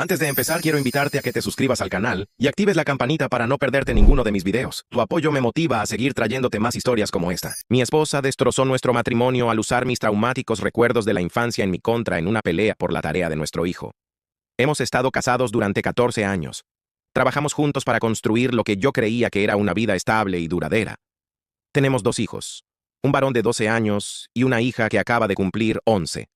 Antes de empezar, quiero invitarte a que te suscribas al canal y actives la campanita para no perderte ninguno de mis videos. Tu apoyo me motiva a seguir trayéndote más historias como esta. Mi esposa destrozó nuestro matrimonio al usar mis traumáticos recuerdos de la infancia en mi contra en una pelea por la tarea de nuestro hijo. Hemos estado casados durante 14 años. Trabajamos juntos para construir lo que yo creía que era una vida estable y duradera. Tenemos 2 hijos, un varón de 12 años y una hija que acaba de cumplir 11.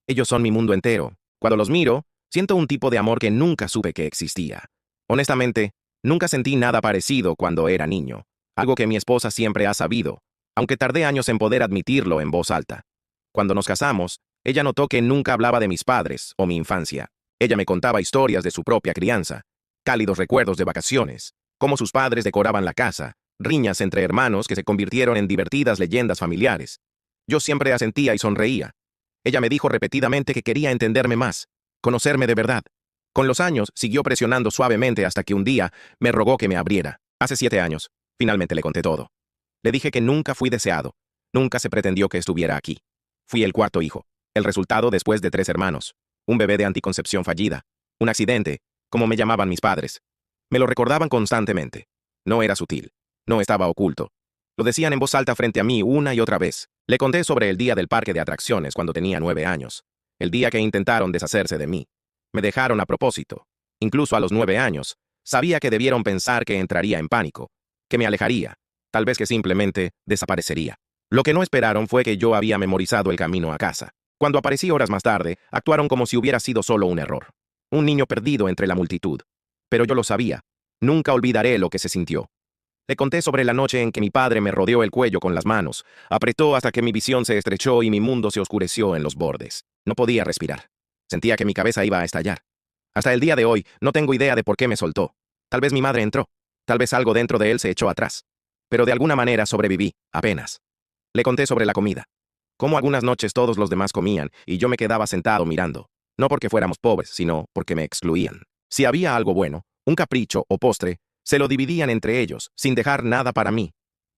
Ellos son mi mundo entero. Cuando los miro, siento un tipo de amor que nunca supe que existía. Honestamente, nunca sentí nada parecido cuando era niño, algo que mi esposa siempre ha sabido, aunque tardé años en poder admitirlo en voz alta. Cuando nos casamos, ella notó que nunca hablaba de mis padres o mi infancia. Ella me contaba historias de su propia crianza, cálidos recuerdos de vacaciones, cómo sus padres decoraban la casa, riñas entre hermanos que se convirtieron en divertidas leyendas familiares. Yo siempre asentía y sonreía. Ella me dijo repetidamente que quería entenderme más, conocerme de verdad. Con los años, siguió presionando suavemente hasta que un día me rogó que me abriera. Hace 7 años, finalmente le conté todo. Le dije que nunca fui deseado, nunca se pretendió que estuviera aquí. Fui el 4.º hijo, el resultado después de 3 hermanos, un bebé de anticoncepción fallida, un accidente, como me llamaban mis padres. Me lo recordaban constantemente. No era sutil, no estaba oculto. Lo decían en voz alta frente a mí una y otra vez. Le conté sobre el día del parque de atracciones cuando tenía 9 años. El día que intentaron deshacerse de mí. Me dejaron a propósito. Incluso a los 9 años, sabía que debieron pensar que entraría en pánico, que me alejaría, tal vez que simplemente desaparecería. Lo que no esperaron fue que yo había memorizado el camino a casa. Cuando aparecí horas más tarde, actuaron como si hubiera sido solo un error. Un niño perdido entre la multitud. Pero yo lo sabía. Nunca olvidaré lo que se sintió. Le conté sobre la noche en que mi padre me rodeó el cuello con las manos, apretó hasta que mi visión se estrechó y mi mundo se oscureció en los bordes. No podía respirar. Sentía que mi cabeza iba a estallar. Hasta el día de hoy, no tengo idea de por qué me soltó. Tal vez mi madre entró. Tal vez algo dentro de él se echó atrás. Pero de alguna manera sobreviví, apenas. Le conté sobre la comida. Cómo algunas noches todos los demás comían y yo me quedaba sentado mirando. No porque fuéramos pobres, sino porque me excluían. Si había algo bueno, un capricho o postre, se lo dividían entre ellos, sin dejar nada para mí.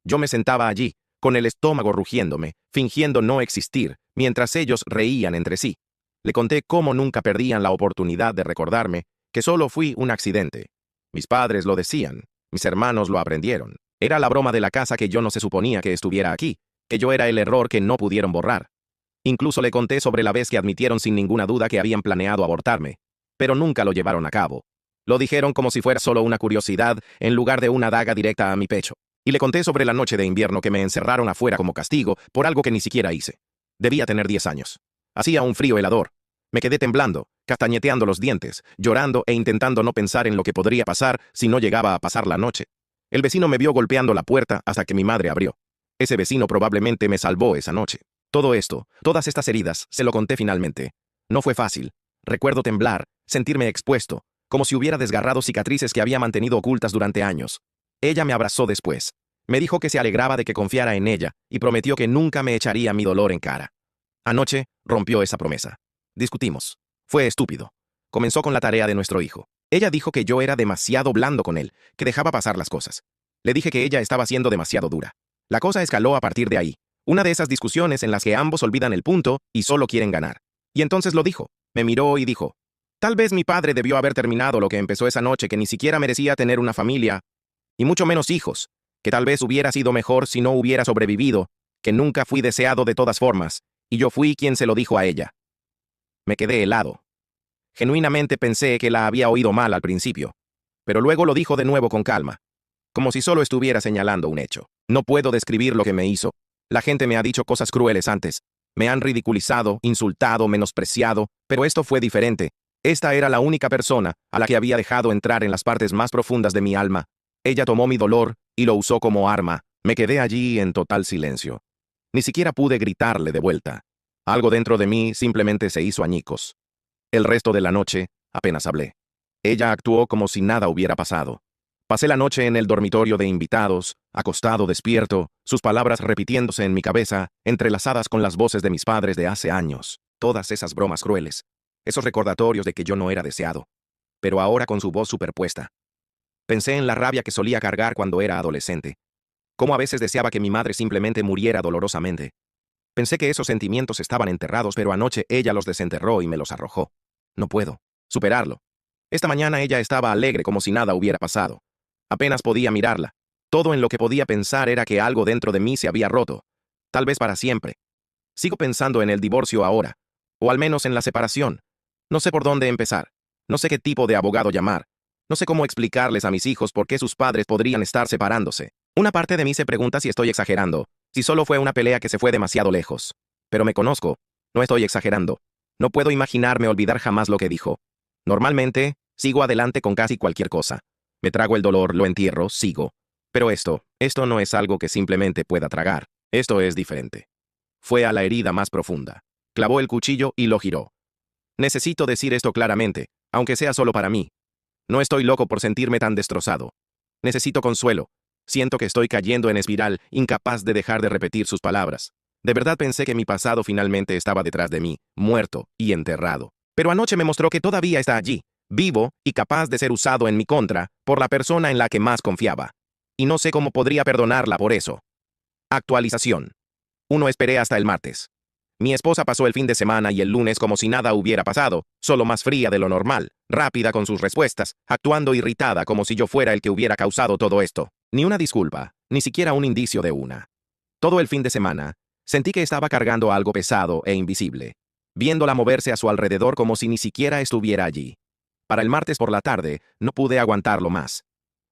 Yo me sentaba allí, con el estómago rugiéndome, fingiendo no existir, mientras ellos reían entre sí. Le conté cómo nunca perdían la oportunidad de recordarme que solo fui un accidente. Mis padres lo decían, mis hermanos lo aprendieron. Era la broma de la casa que yo no se suponía que estuviera aquí, que yo era el error que no pudieron borrar. Incluso le conté sobre la vez que admitieron sin ninguna duda que habían planeado abortarme, pero nunca lo llevaron a cabo. Lo dijeron como si fuera solo una curiosidad en lugar de una daga directa a mi pecho. Y le conté sobre la noche de invierno que me encerraron afuera como castigo por algo que ni siquiera hice. Debía tener 10 años. Hacía un frío helador. Me quedé temblando, castañeteando los dientes, llorando e intentando no pensar en lo que podría pasar si no llegaba a pasar la noche. El vecino me vio golpeando la puerta hasta que mi madre abrió. Ese vecino probablemente me salvó esa noche. Todo esto, todas estas heridas, se lo conté finalmente. No fue fácil. Recuerdo temblar, sentirme expuesto, como si hubiera desgarrado cicatrices que había mantenido ocultas durante años. Ella me abrazó después. Me dijo que se alegraba de que confiara en ella y prometió que nunca me echaría mi dolor en cara. Anoche rompió esa promesa. Discutimos. Fue estúpido. Comenzó con la tarea de nuestro hijo. Ella dijo que yo era demasiado blando con él, que dejaba pasar las cosas. Le dije que ella estaba siendo demasiado dura. La cosa escaló a partir de ahí. Una de esas discusiones en las que ambos olvidan el punto y solo quieren ganar. Y entonces lo dijo. Me miró y dijo: tal vez mi padre debió haber terminado lo que empezó esa noche, que ni siquiera merecía tener una familia, y mucho menos hijos, que tal vez hubiera sido mejor si no hubiera sobrevivido, que nunca fui deseado de todas formas, y yo fui quien se lo dijo a ella. Me quedé helado. Genuinamente pensé que la había oído mal al principio, pero luego lo dijo de nuevo con calma, como si solo estuviera señalando un hecho. No puedo describir lo que me hizo. La gente me ha dicho cosas crueles antes. Me han ridiculizado, insultado, menospreciado, pero esto fue diferente. Esta era la única persona a la que había dejado entrar en las partes más profundas de mi alma. Ella tomó mi dolor y lo usó como arma. Me quedé allí en total silencio. Ni siquiera pude gritarle de vuelta. Algo dentro de mí simplemente se hizo añicos. El resto de la noche apenas hablé. Ella actuó como si nada hubiera pasado. Pasé la noche en el dormitorio de invitados, acostado despierto, sus palabras repitiéndose en mi cabeza, entrelazadas con las voces de mis padres de hace años. Todas esas bromas crueles. Esos recordatorios de que yo no era deseado. Pero ahora con su voz superpuesta. Pensé en la rabia que solía cargar cuando era adolescente. Cómo a veces deseaba que mi madre simplemente muriera dolorosamente. Pensé que esos sentimientos estaban enterrados, pero anoche ella los desenterró y me los arrojó. No puedo superarlo. Esta mañana ella estaba alegre como si nada hubiera pasado. Apenas podía mirarla. Todo en lo que podía pensar era que algo dentro de mí se había roto. Tal vez para siempre. Sigo pensando en el divorcio ahora. O al menos en la separación. No sé por dónde empezar. No sé qué tipo de abogado llamar. No sé cómo explicarles a mis hijos por qué sus padres podrían estar separándose. Una parte de mí se pregunta si estoy exagerando, si solo fue una pelea que se fue demasiado lejos. Pero me conozco. No estoy exagerando. No puedo imaginarme olvidar jamás lo que dijo. Normalmente, sigo adelante con casi cualquier cosa. Me trago el dolor, lo entierro, sigo. Pero esto no es algo que simplemente pueda tragar. Esto es diferente. Fue a la herida más profunda. Clavó el cuchillo y lo giró. Necesito decir esto claramente, aunque sea solo para mí. No estoy loco por sentirme tan destrozado. Necesito consuelo. Siento que estoy cayendo en espiral, incapaz de dejar de repetir sus palabras. De verdad pensé que mi pasado finalmente estaba detrás de mí, muerto y enterrado. Pero anoche me mostró que todavía está allí, vivo y capaz de ser usado en mi contra por la persona en la que más confiaba. Y no sé cómo podría perdonarla por eso. Actualización. 1. Esperé hasta el martes. Mi esposa pasó el fin de semana y el lunes como si nada hubiera pasado, solo más fría de lo normal, rápida con sus respuestas, actuando irritada como si yo fuera el que hubiera causado todo esto. Ni una disculpa, ni siquiera un indicio de una. Todo el fin de semana, sentí que estaba cargando algo pesado e invisible, viéndola moverse a su alrededor como si ni siquiera estuviera allí. Para el martes por la tarde, no pude aguantarlo más.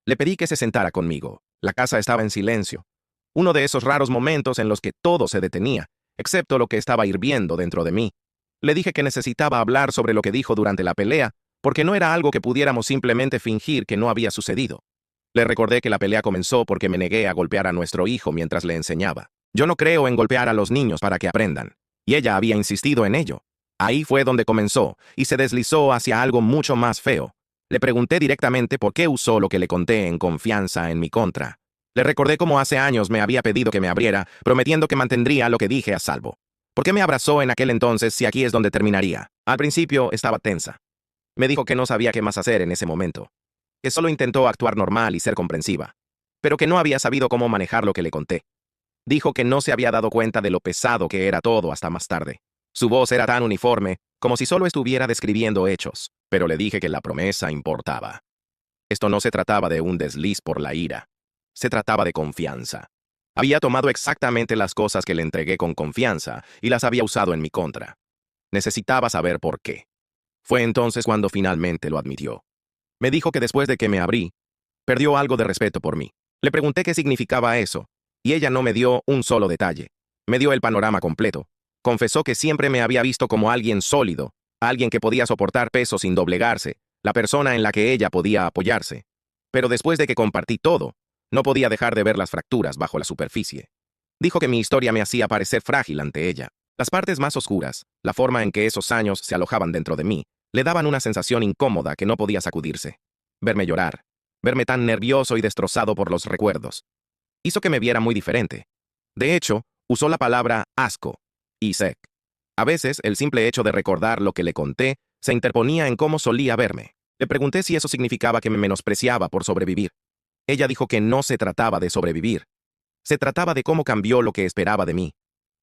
Le pedí que se sentara conmigo. La casa estaba en silencio. Uno de esos raros momentos en los que todo se detenía, excepto lo que estaba hirviendo dentro de mí. Le dije que necesitaba hablar sobre lo que dijo durante la pelea, porque no era algo que pudiéramos simplemente fingir que no había sucedido. Le recordé que la pelea comenzó porque me negué a golpear a nuestro hijo mientras le enseñaba. Yo no creo en golpear a los niños para que aprendan. Y ella había insistido en ello. Ahí fue donde comenzó, y se deslizó hacia algo mucho más feo. Le pregunté directamente por qué usó lo que le conté en confianza en mi contra. Le recordé cómo hace años me había pedido que me abriera, prometiendo que mantendría lo que dije a salvo. ¿Por qué me abrazó en aquel entonces si aquí es donde terminaría? Al principio estaba tensa. Me dijo que no sabía qué más hacer en ese momento. Que solo intentó actuar normal y ser comprensiva. Pero que no había sabido cómo manejar lo que le conté. Dijo que no se había dado cuenta de lo pesado que era todo hasta más tarde. Su voz era tan uniforme, como si solo estuviera describiendo hechos, pero le dije que la promesa importaba. Esto no se trataba de un desliz por la ira. Se trataba de confianza. Había tomado exactamente las cosas que le entregué con confianza y las había usado en mi contra. Necesitaba saber por qué. Fue entonces cuando finalmente lo admitió. Me dijo que después de que me abrí, perdió algo de respeto por mí. Le pregunté qué significaba eso, y ella no me dio un solo detalle. Me dio el panorama completo. Confesó que siempre me había visto como alguien sólido, alguien que podía soportar peso sin doblegarse, la persona en la que ella podía apoyarse. Pero después de que compartí todo, no podía dejar de ver las fracturas bajo la superficie. Dijo que mi historia me hacía parecer frágil ante ella. Las partes más oscuras, la forma en que esos años se alojaban dentro de mí, le daban una sensación incómoda que no podía sacudirse. Verme llorar, verme tan nervioso y destrozado por los recuerdos, hizo que me viera muy diferente. De hecho, usó la palabra asco y sec. A veces, el simple hecho de recordar lo que le conté se interponía en cómo solía verme. Le pregunté si eso significaba que me menospreciaba por sobrevivir. Ella dijo que no se trataba de sobrevivir. Se trataba de cómo cambió lo que esperaba de mí.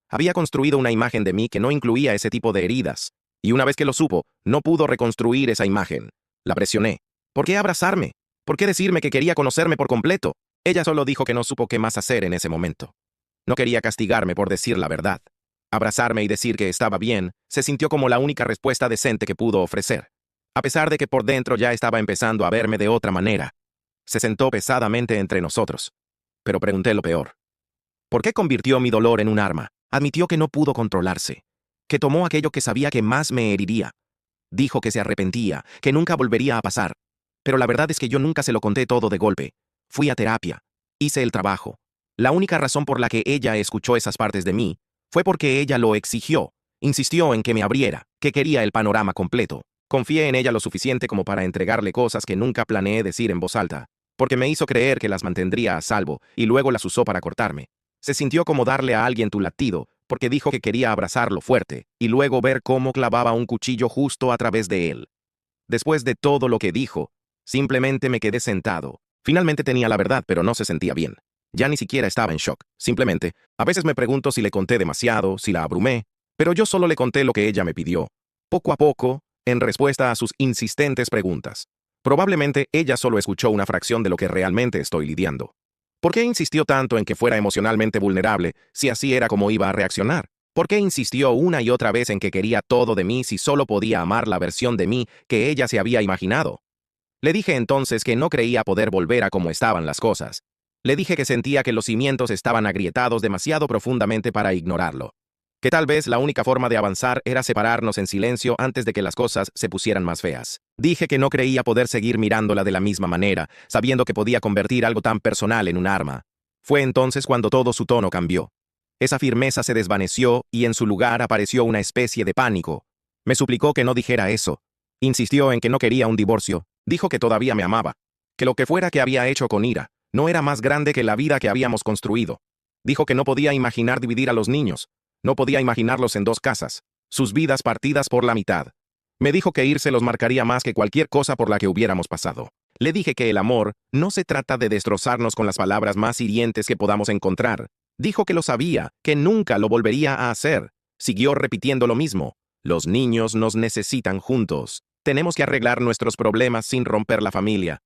Había construido una imagen de mí que no incluía ese tipo de heridas, y una vez que lo supo, no pudo reconstruir esa imagen. La presioné. ¿Por qué abrazarme? ¿Por qué decirme que quería conocerme por completo? Ella solo dijo que no supo qué más hacer en ese momento. No quería castigarme por decir la verdad. Abrazarme y decir que estaba bien se sintió como la única respuesta decente que pudo ofrecer. A pesar de que por dentro ya estaba empezando a verme de otra manera. Se sentó pesadamente entre nosotros. Pero pregunté lo peor. ¿Por qué convirtió mi dolor en un arma? Admitió que no pudo controlarse. Que tomó aquello que sabía que más me heriría. Dijo que se arrepentía, que nunca volvería a pasar. Pero la verdad es que yo nunca se lo conté todo de golpe. Fui a terapia. Hice el trabajo. La única razón por la que ella escuchó esas partes de mí fue porque ella lo exigió. Insistió en que me abriera, que quería el panorama completo. Confié en ella lo suficiente como para entregarle cosas que nunca planeé decir en voz alta, porque me hizo creer que las mantendría a salvo y luego las usó para cortarme. Se sintió como darle a alguien tu latido, porque dijo que quería abrazarlo fuerte y luego ver cómo clavaba un cuchillo justo a través de él. Después de todo lo que dijo, simplemente me quedé sentado. Finalmente tenía la verdad, pero no se sentía bien. Ya ni siquiera estaba en shock. Simplemente, a veces me pregunto si le conté demasiado, si la abrumé, pero yo solo le conté lo que ella me pidió. Poco a poco, en respuesta a sus insistentes preguntas. Probablemente ella solo escuchó una fracción de lo que realmente estoy lidiando. ¿Por qué insistió tanto en que fuera emocionalmente vulnerable si así era como iba a reaccionar? ¿Por qué insistió una y otra vez en que quería todo de mí si solo podía amar la versión de mí que ella se había imaginado? Le dije entonces que no creía poder volver a como estaban las cosas. Le dije que sentía que los cimientos estaban agrietados demasiado profundamente para ignorarlo. Que tal vez la única forma de avanzar era separarnos en silencio antes de que las cosas se pusieran más feas. Dije que no creía poder seguir mirándola de la misma manera, sabiendo que podía convertir algo tan personal en un arma. Fue entonces cuando todo su tono cambió. Esa firmeza se desvaneció y en su lugar apareció una especie de pánico. Me suplicó que no dijera eso. Insistió en que no quería un divorcio. Dijo que todavía me amaba. Que lo que fuera que había hecho con Ira no era más grande que la vida que habíamos construido. Dijo que no podía imaginar dividir a los niños. No podía imaginarlos en dos casas, sus vidas partidas por la mitad. Me dijo que irse los marcaría más que cualquier cosa por la que hubiéramos pasado. Le dije que el amor no se trata de destrozarnos con las palabras más hirientes que podamos encontrar. Dijo que lo sabía, que nunca lo volvería a hacer. Siguió repitiendo lo mismo. Los niños nos necesitan juntos. Tenemos que arreglar nuestros problemas sin romper la familia.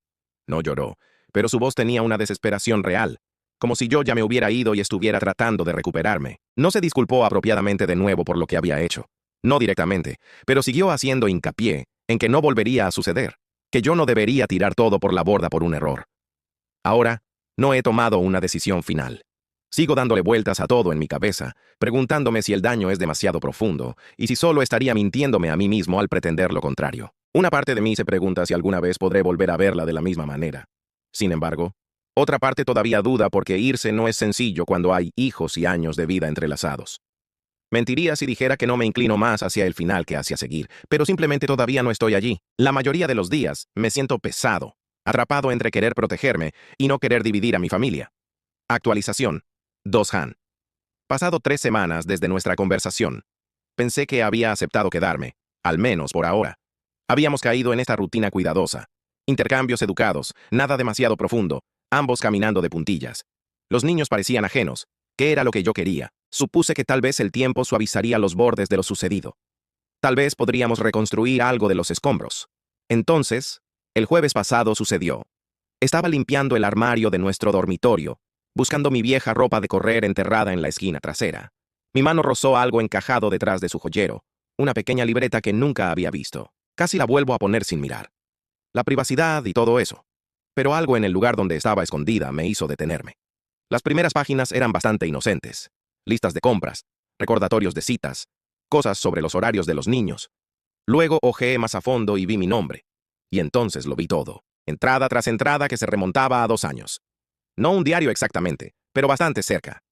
No lloró, pero su voz tenía una desesperación real, como si yo ya me hubiera ido y estuviera tratando de recuperarme. No se disculpó apropiadamente de nuevo por lo que había hecho. No directamente, pero siguió haciendo hincapié en que no volvería a suceder, que yo no debería tirar todo por la borda por un error. Ahora, no he tomado una decisión final. Sigo dándole vueltas a todo en mi cabeza, preguntándome si el daño es demasiado profundo y si solo estaría mintiéndome a mí mismo al pretender lo contrario. Una parte de mí se pregunta si alguna vez podré volver a verla de la misma manera. Sin embargo, otra parte todavía duda porque irse no es sencillo cuando hay hijos y años de vida entrelazados. Mentiría si dijera que no me inclino más hacia el final que hacia seguir, pero simplemente todavía no estoy allí. La mayoría de los días me siento pesado, atrapado entre querer protegerme y no querer dividir a mi familia. Actualización. 2 Han. Pasado 3 semanas desde nuestra conversación. Pensé que había aceptado quedarme, al menos por ahora. Habíamos caído en esta rutina cuidadosa. Intercambios educados, nada demasiado profundo, ambos caminando de puntillas. Los niños parecían ajenos. ¿Qué era lo que yo quería? Supuse que tal vez el tiempo suavizaría los bordes de lo sucedido. Tal vez podríamos reconstruir algo de los escombros. Entonces, el jueves pasado sucedió. Estaba limpiando el armario de nuestro dormitorio, buscando mi vieja ropa de correr enterrada en la esquina trasera. Mi mano rozó algo encajado detrás de su joyero, una pequeña libreta que nunca había visto. Casi la vuelvo a poner sin mirar. La privacidad y todo eso. Pero algo en el lugar donde estaba escondida me hizo detenerme. Las primeras páginas eran bastante inocentes. Listas de compras, recordatorios de citas, cosas sobre los horarios de los niños. Luego hojeé más a fondo y vi mi nombre. Y entonces lo vi todo, entrada tras entrada que se remontaba a 2 años. No un diario exactamente, pero bastante cerca.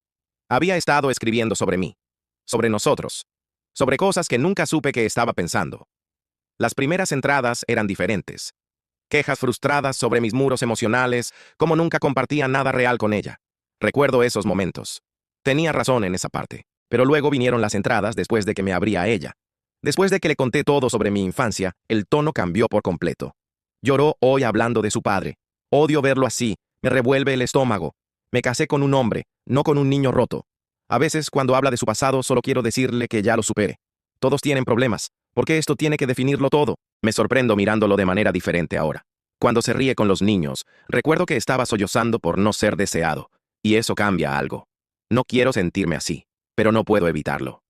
Había estado escribiendo sobre mí, sobre nosotros, sobre cosas que nunca supe que estaba pensando. Las primeras entradas eran diferentes. Quejas frustradas sobre mis muros emocionales, como nunca compartía nada real con ella. Recuerdo esos momentos. Tenía razón en esa parte, pero luego vinieron las entradas después de que me abría a ella. Después de que le conté todo sobre mi infancia, el tono cambió por completo. Lloró hoy hablando de su padre. Odio verlo así, me revuelve el estómago. Me casé con un hombre, no con un niño roto. A veces, cuando habla de su pasado, solo quiero decirle que ya lo supere. Todos tienen problemas. ¿Por qué esto tiene que definirlo todo? Me sorprendo mirándolo de manera diferente ahora. Cuando se ríe con los niños, recuerdo que estaba sollozando por no ser deseado. Y eso cambia algo. No quiero sentirme así, pero no puedo evitarlo.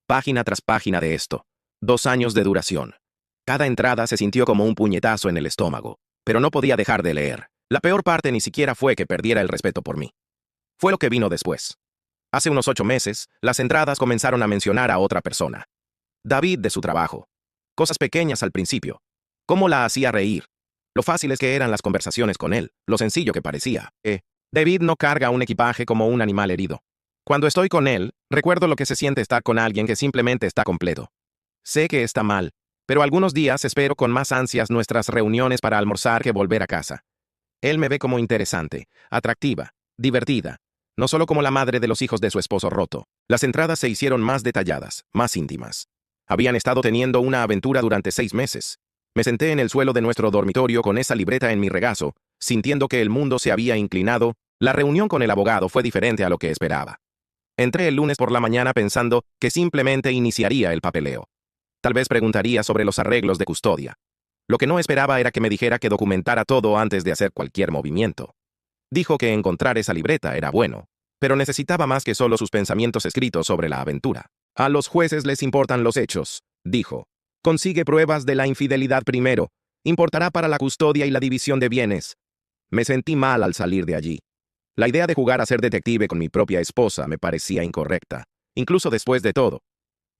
Página tras página de esto. 2 años de duración. Cada entrada se sintió como un puñetazo en el estómago, pero no podía dejar de leer. La peor parte ni siquiera fue que perdiera el respeto por mí. Fue lo que vino después. Hace unos 8 meses, las entradas comenzaron a mencionar a otra persona. David de su trabajo. Cosas pequeñas al principio. Cómo la hacía reír. Lo fáciles que eran las conversaciones con él, lo sencillo que parecía. David no carga un equipaje como un animal herido. Cuando estoy con él, recuerdo lo que se siente estar con alguien que simplemente está completo. Sé que está mal, pero algunos días espero con más ansias nuestras reuniones para almorzar que volver a casa. Él me ve como interesante, atractiva, divertida, no solo como la madre de los hijos de su esposo roto. Las entradas se hicieron más detalladas, más íntimas. Habían estado teniendo una aventura durante 6 meses. Me senté en el suelo de nuestro dormitorio con esa libreta en mi regazo, sintiendo que el mundo se había inclinado. La reunión con el abogado fue diferente a lo que esperaba. Entré el lunes por la mañana pensando que simplemente iniciaría el papeleo. Tal vez preguntaría sobre los arreglos de custodia. Lo que no esperaba era que me dijera que documentara todo antes de hacer cualquier movimiento. Dijo que encontrar esa libreta era bueno, pero necesitaba más que solo sus pensamientos escritos sobre la aventura. A los jueces les importan los hechos, dijo. Consigue pruebas de la infidelidad primero. Importará para la custodia y la división de bienes. Me sentí mal al salir de allí. La idea de jugar a ser detective con mi propia esposa me parecía incorrecta, incluso después de todo.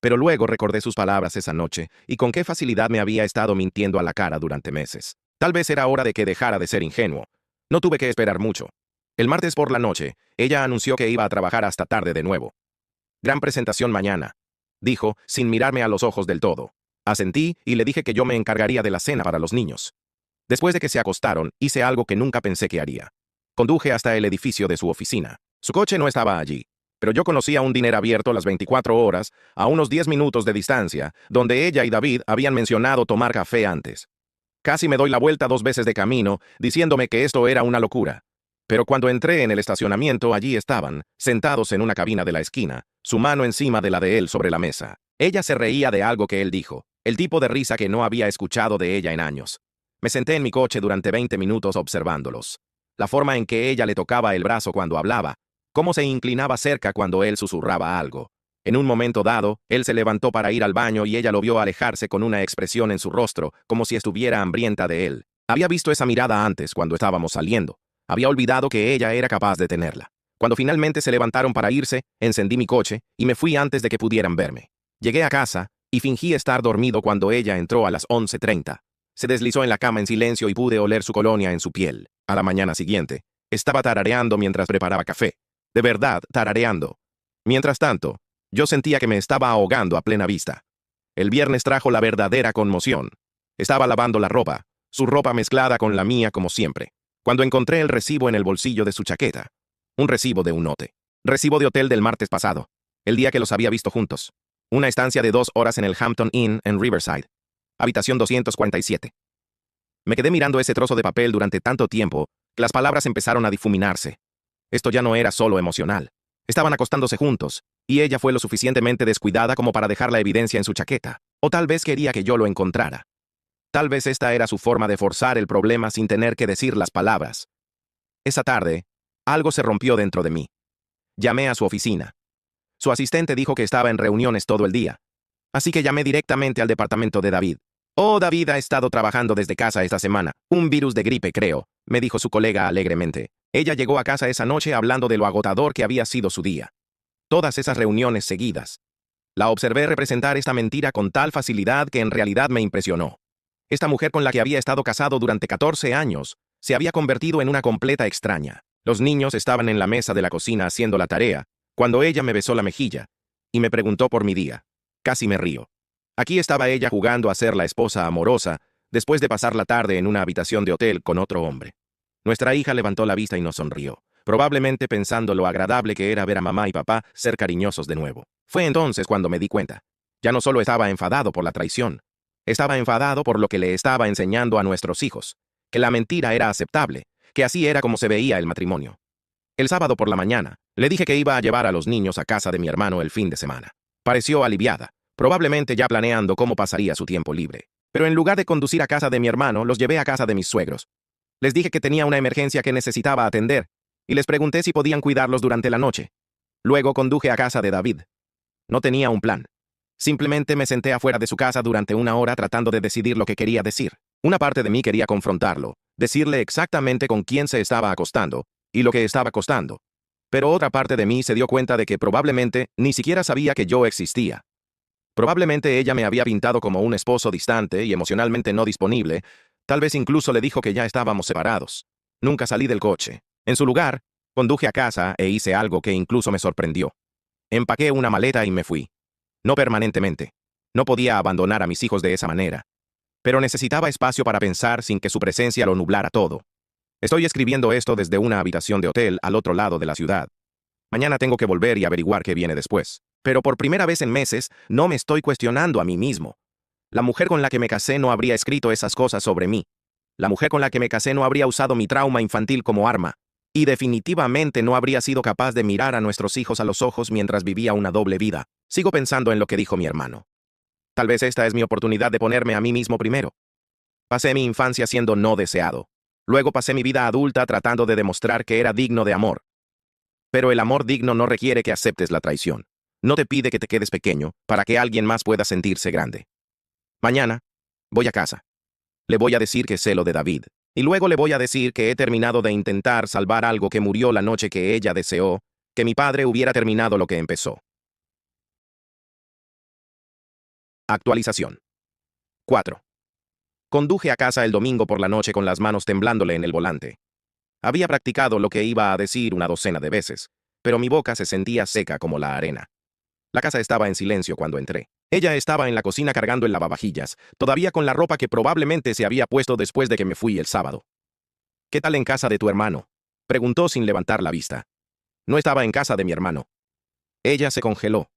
Pero luego recordé sus palabras esa noche y con qué facilidad me había estado mintiendo a la cara durante meses. Tal vez era hora de que dejara de ser ingenuo. No tuve que esperar mucho. El martes por la noche, ella anunció que iba a trabajar hasta tarde de nuevo. Gran presentación mañana, dijo, sin mirarme a los ojos del todo. Asentí y le dije que yo me encargaría de la cena para los niños. Después de que se acostaron, hice algo que nunca pensé que haría. Conduje hasta el edificio de su oficina. Su coche no estaba allí, pero yo conocía un diner abierto las 24 horas, a unos 10 minutos de distancia, donde ella y David habían mencionado tomar café antes. Casi me doy la vuelta 2 veces de camino, diciéndome que esto era una locura. Pero cuando entré en el estacionamiento, allí estaban, sentados en una cabina de la esquina, su mano encima de la de él sobre la mesa. Ella se reía de algo que él dijo, el tipo de risa que no había escuchado de ella en años. Me senté en mi coche durante 20 minutos observándolos. La forma en que ella le tocaba el brazo cuando hablaba, cómo se inclinaba cerca cuando él susurraba algo. En un momento dado, él se levantó para ir al baño y ella lo vio alejarse con una expresión en su rostro, como si estuviera hambrienta de él. Había visto esa mirada antes cuando estábamos saliendo. Había olvidado que ella era capaz de tenerla. Cuando finalmente se levantaron para irse, encendí mi coche y me fui antes de que pudieran verme. Llegué a casa y fingí estar dormido cuando ella entró a las 11:30. Se deslizó en la cama en silencio y pude oler su colonia en su piel. A la mañana siguiente, estaba tarareando mientras preparaba café. De verdad, tarareando. Mientras tanto, yo sentía que me estaba ahogando a plena vista. El viernes trajo la verdadera conmoción. Estaba lavando la ropa, su ropa mezclada con la mía como siempre, cuando encontré el recibo en el bolsillo de su chaqueta. Un recibo de un note. Recibo de hotel del martes pasado, el día que los había visto juntos. Una estancia de 2 horas en el Hampton Inn en Riverside. Habitación 247. Me quedé mirando ese trozo de papel durante tanto tiempo que las palabras empezaron a difuminarse. Esto ya no era solo emocional. Estaban acostándose juntos, y ella fue lo suficientemente descuidada como para dejar la evidencia en su chaqueta. O tal vez quería que yo lo encontrara. Tal vez esta era su forma de forzar el problema sin tener que decir las palabras. Esa tarde, algo se rompió dentro de mí. Llamé a su oficina. Su asistente dijo que estaba en reuniones todo el día. Así que llamé directamente al departamento de David. Oh, David ha estado trabajando desde casa esta semana. Un virus de gripe, creo, me dijo su colega alegremente. Ella llegó a casa esa noche hablando de lo agotador que había sido su día. Todas esas reuniones seguidas. La observé representar esta mentira con tal facilidad que en realidad me impresionó. Esta mujer con la que había estado casado durante 14 años se había convertido en una completa extraña. Los niños estaban en la mesa de la cocina haciendo la tarea, cuando ella me besó la mejilla y me preguntó por mi día. Casi me río. Aquí estaba ella jugando a ser la esposa amorosa, después de pasar la tarde en una habitación de hotel con otro hombre. Nuestra hija levantó la vista y nos sonrió, probablemente pensando lo agradable que era ver a mamá y papá ser cariñosos de nuevo. Fue entonces cuando me di cuenta. Ya no solo estaba enfadado por la traición, estaba enfadado por lo que le estaba enseñando a nuestros hijos, que la mentira era aceptable, que así era como se veía el matrimonio. El sábado por la mañana, le dije que iba a llevar a los niños a casa de mi hermano el fin de semana. Pareció aliviada, probablemente ya planeando cómo pasaría su tiempo libre. Pero en lugar de conducir a casa de mi hermano, los llevé a casa de mis suegros. Les dije que tenía una emergencia que necesitaba atender, y les pregunté si podían cuidarlos durante la noche. Luego conduje a casa de David. No tenía un plan. Simplemente me senté afuera de su casa durante 1 hora tratando de decidir lo que quería decir. Una parte de mí quería confrontarlo, decirle exactamente con quién se estaba acostando, y lo que estaba costando. Pero otra parte de mí se dio cuenta de que probablemente ni siquiera sabía que yo existía. Probablemente ella me había pintado como un esposo distante y emocionalmente no disponible. Tal vez incluso le dijo que ya estábamos separados. Nunca salí del coche. En su lugar, conduje a casa e hice algo que incluso me sorprendió. Empaqué una maleta y me fui. No permanentemente. No podía abandonar a mis hijos de esa manera. Pero necesitaba espacio para pensar sin que su presencia lo nublara todo. Estoy escribiendo esto desde una habitación de hotel al otro lado de la ciudad. Mañana tengo que volver y averiguar qué viene después. Pero por primera vez en meses, no me estoy cuestionando a mí mismo. La mujer con la que me casé no habría escrito esas cosas sobre mí. La mujer con la que me casé no habría usado mi trauma infantil como arma. Y definitivamente no habría sido capaz de mirar a nuestros hijos a los ojos mientras vivía una doble vida. Sigo pensando en lo que dijo mi hermano. Tal vez esta es mi oportunidad de ponerme a mí mismo primero. Pasé mi infancia siendo no deseado. Luego pasé mi vida adulta tratando de demostrar que era digno de amor. Pero el amor digno no requiere que aceptes la traición. No te pide que te quedes pequeño para que alguien más pueda sentirse grande. Mañana, voy a casa. Le voy a decir que sé lo de David. Y luego le voy a decir que he terminado de intentar salvar algo que murió la noche que ella deseó que mi padre hubiera terminado lo que empezó. Actualización. 4. Conduje a casa el domingo por la noche con las manos temblándole en el volante. Había practicado lo que iba a decir una docena de veces, pero mi boca se sentía seca como la arena. La casa estaba en silencio cuando entré. Ella estaba en la cocina cargando el lavavajillas, todavía con la ropa que probablemente se había puesto después de que me fui el sábado. ¿Qué tal en casa de tu hermano?, preguntó sin levantar la vista. No estaba en casa de mi hermano. Ella se congeló.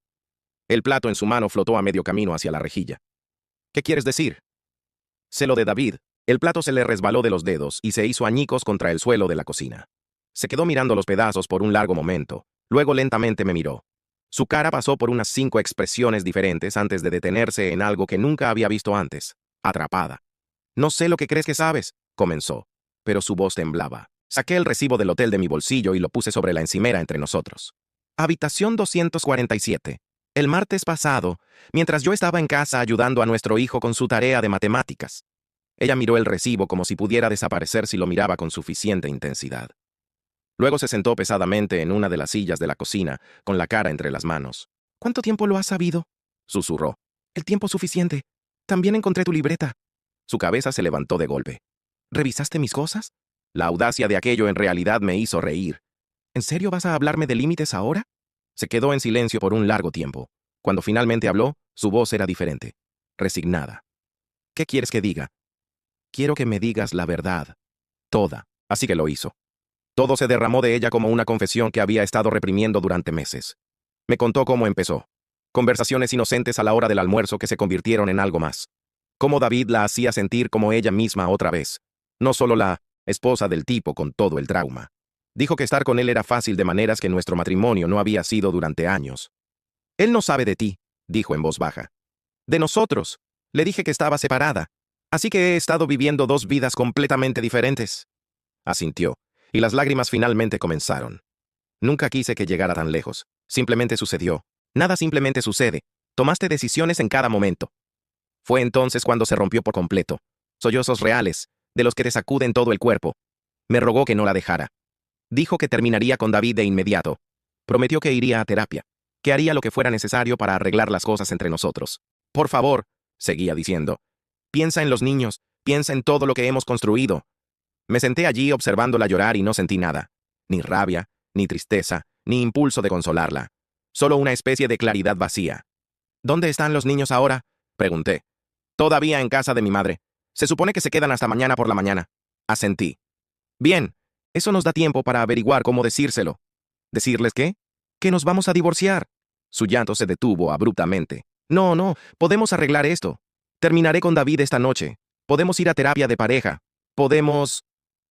El plato en su mano flotó a medio camino hacia la rejilla. ¿Qué quieres decir? Sé lo de David. El plato se le resbaló de los dedos y se hizo añicos contra el suelo de la cocina. Se quedó mirando los pedazos por un largo momento. Luego lentamente me miró. Su cara pasó por unas 5 expresiones diferentes antes de detenerse en algo que nunca había visto antes. Atrapada. No sé lo que crees que sabes, comenzó, pero su voz temblaba. Saqué el recibo del hotel de mi bolsillo y lo puse sobre la encimera entre nosotros. Habitación 247. El martes pasado, mientras yo estaba en casa ayudando a nuestro hijo con su tarea de matemáticas. Ella miró el recibo como si pudiera desaparecer si lo miraba con suficiente intensidad. Luego se sentó pesadamente en una de las sillas de la cocina, con la cara entre las manos. ¿Cuánto tiempo lo has sabido?, susurró. El tiempo suficiente. También encontré tu libreta. Su cabeza se levantó de golpe. ¿Revisaste mis cosas? La audacia de aquello en realidad me hizo reír. ¿En serio vas a hablarme de límites ahora? Se quedó en silencio por un largo tiempo. Cuando finalmente habló, su voz era diferente, resignada. ¿Qué quieres que diga? Quiero que me digas la verdad. Toda. Así que lo hizo. Todo se derramó de ella como una confesión que había estado reprimiendo durante meses. Me contó cómo empezó. Conversaciones inocentes a la hora del almuerzo que se convirtieron en algo más. Cómo David la hacía sentir como ella misma otra vez. No solo la esposa del tipo con todo el trauma. Dijo que estar con él era fácil de maneras que nuestro matrimonio no había sido durante años. Él no sabe de ti, dijo en voz baja. De nosotros. Le dije que estaba separada. Así que he estado viviendo 2 vidas completamente diferentes. Asintió, y las lágrimas finalmente comenzaron. Nunca quise que llegara tan lejos. Simplemente sucedió. Nada simplemente sucede. Tomaste decisiones en cada momento. Fue entonces cuando se rompió por completo. Sollozos reales, de los que te sacuden todo el cuerpo. Me rogó que no la dejara. Dijo que terminaría con David de inmediato. Prometió que iría a terapia, que haría lo que fuera necesario para arreglar las cosas entre nosotros. Por favor, seguía diciendo. Piensa en los niños, piensa en todo lo que hemos construido. Me senté allí observándola llorar y no sentí nada. Ni rabia, ni tristeza, ni impulso de consolarla. Solo una especie de claridad vacía. ¿Dónde están los niños ahora?, pregunté. Todavía en casa de mi madre. Se supone que se quedan hasta mañana por la mañana. Asentí. Bien, eso nos da tiempo para averiguar cómo decírselo. ¿Decirles qué? Que nos vamos a divorciar. Su llanto se detuvo abruptamente. No, podemos arreglar esto. Terminaré con David esta noche. Podemos ir a terapia de pareja. Podemos...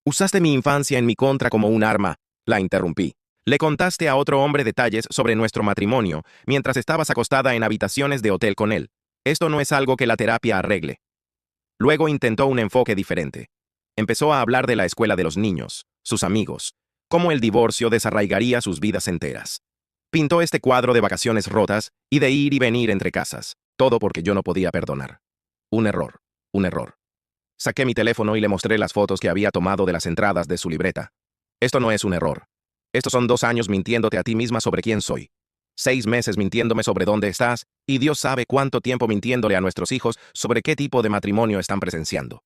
Usaste mi infancia en mi contra como un arma, la interrumpí. Le contaste a otro hombre detalles sobre nuestro matrimonio mientras estabas acostada en habitaciones de hotel con él. Esto no es algo que la terapia arregle. Luego intentó un enfoque diferente. Empezó a hablar de la escuela de los niños, sus amigos, cómo el divorcio desarraigaría sus vidas enteras. Pintó este cuadro de vacaciones rotas y de ir y venir entre casas, todo porque yo no podía perdonar. Un error. Saqué mi teléfono y le mostré las fotos que había tomado de las entradas de su libreta. Esto no es un error. Estos son 2 años mintiéndote a ti misma sobre quién soy. 6 meses mintiéndome sobre dónde estás, y Dios sabe cuánto tiempo mintiéndole a nuestros hijos sobre qué tipo de matrimonio están presenciando.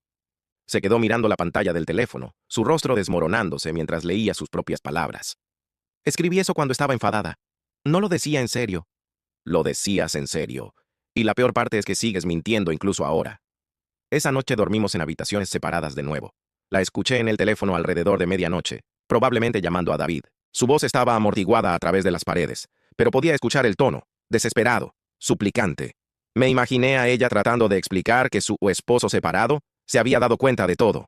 Se quedó mirando la pantalla del teléfono, su rostro desmoronándose mientras leía sus propias palabras. Escribí eso cuando estaba enfadada. No lo decía en serio. Lo decías en serio. Y la peor parte es que sigues mintiendo incluso ahora. Esa noche dormimos en habitaciones separadas de nuevo. La escuché en el teléfono alrededor de medianoche, probablemente llamando a David. Su voz estaba amortiguada a través de las paredes, pero podía escuchar el tono, desesperado, suplicante. Me imaginé a ella tratando de explicar que su esposo separado se había dado cuenta de todo.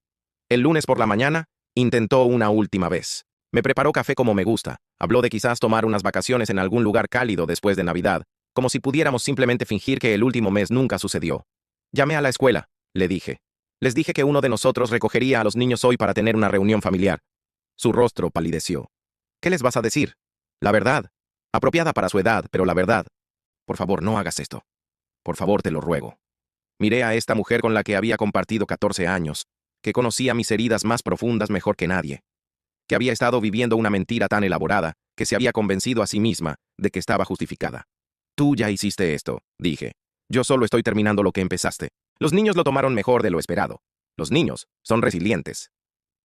El lunes por la mañana, intentó una última vez. Me preparó café como me gusta, habló de quizás tomar unas vacaciones en algún lugar cálido después de Navidad, como si pudiéramos simplemente fingir que el último mes nunca sucedió. Llamé a la escuela, le dije. Les dije que uno de nosotros recogería a los niños hoy para tener una reunión familiar. Su rostro palideció. ¿Qué les vas a decir? La verdad. Apropiada para su edad, pero la verdad. Por favor, no hagas esto. Por favor, te lo ruego. Miré a esta mujer con la que había compartido 14 años, que conocía mis heridas más profundas mejor que nadie, que había estado viviendo una mentira tan elaborada que se había convencido a sí misma de que estaba justificada. Tú ya hiciste esto, dije. Yo solo estoy terminando lo que empezaste. Los niños lo tomaron mejor de lo esperado. Los niños son resilientes.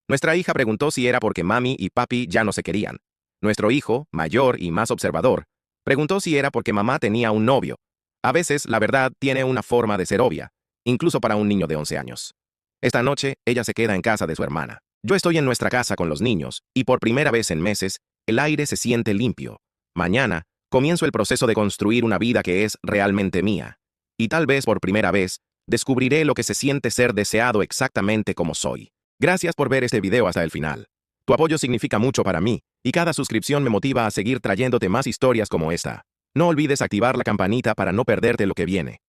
Nuestra hija preguntó si era porque mami y papi ya no se querían. Nuestro hijo, mayor y más observador, preguntó si era porque mamá tenía un novio. A veces, la verdad tiene una forma de ser obvia, incluso para un niño de 11 años. Esta noche, ella se queda en casa de su hermana. Yo estoy en nuestra casa con los niños, y por primera vez en meses, el aire se siente limpio. Mañana, comienzo el proceso de construir una vida que es realmente mía. Y tal vez por primera vez, descubriré lo que se siente ser deseado exactamente como soy. Gracias por ver este video hasta el final. Tu apoyo significa mucho para mí, y cada suscripción me motiva a seguir trayéndote más historias como esta. No olvides activar la campanita para no perderte lo que viene.